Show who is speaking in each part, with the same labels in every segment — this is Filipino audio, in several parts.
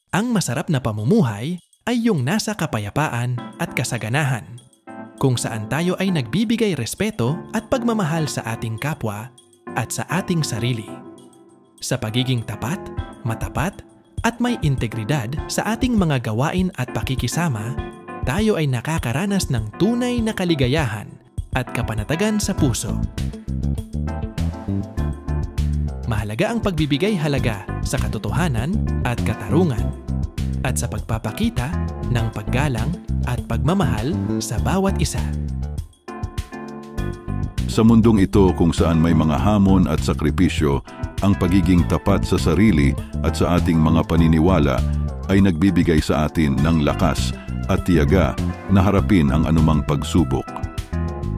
Speaker 1: Ang masarap na pamumuhay ay yung nasa kapayapaan at kasaganahan, kung saan tayo ay nagbibigay respeto at pagmamahal sa ating kapwa at sa ating sarili. Sa pagiging tapat, matapat, at may integridad sa ating mga gawain at pakikisama, tayo ay nakakaranas ng tunay na kaligayahan at kapanatagan sa puso. Mahalaga ang pagbibigay halaga sa katotohanan at katarungan, at sa pagpapakita ng paggalang at pagmamahal sa bawat isa.
Speaker 2: Sa mundong ito kung saan may mga hamon at sakripisyo, ang pagiging tapat sa sarili at sa ating mga paniniwala ay nagbibigay sa atin ng lakas at tiyaga na harapin ang anumang pagsubok.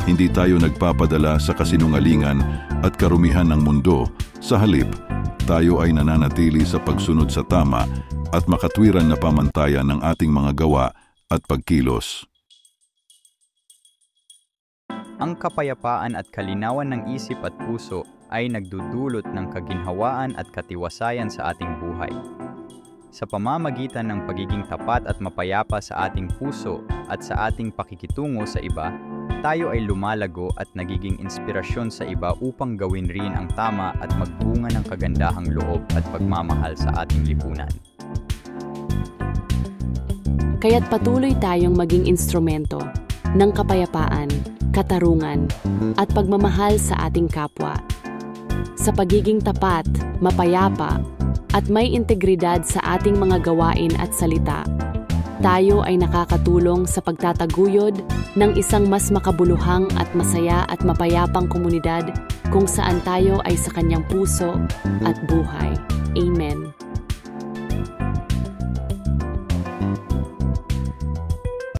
Speaker 2: Hindi tayo nagpapadala sa kasinungalingan at karumihan ng mundo. Sa halip, tayo ay nananatili sa pagsunod sa tama at makatwiran na pamantayan ng ating mga gawa at pagkilos.
Speaker 3: Ang kapayapaan at kalinawan ng isip at puso ay nagdudulot ng kaginhawaan at katiwasayan sa ating buhay. Sa pamamagitan ng pagiging tapat at mapayapa sa ating puso at sa ating pakikitungo sa iba, tayo ay lumalago at nagiging inspirasyon sa iba upang gawin rin ang tama at magbunga ng kagandahang loob at pagmamahal sa ating lipunan.
Speaker 4: Kaya't patuloy tayong maging instrumento ng kapayapaan, katarungan, at pagmamahal sa ating kapwa. Sa pagiging tapat, mapayapa, at may integridad sa ating mga gawain at salita, tayo ay nakakatulong sa pagtataguyod ng isang mas makabuluhang at masaya at mapayapang komunidad kung saan tayo ay sa kanyang puso at buhay. Amen.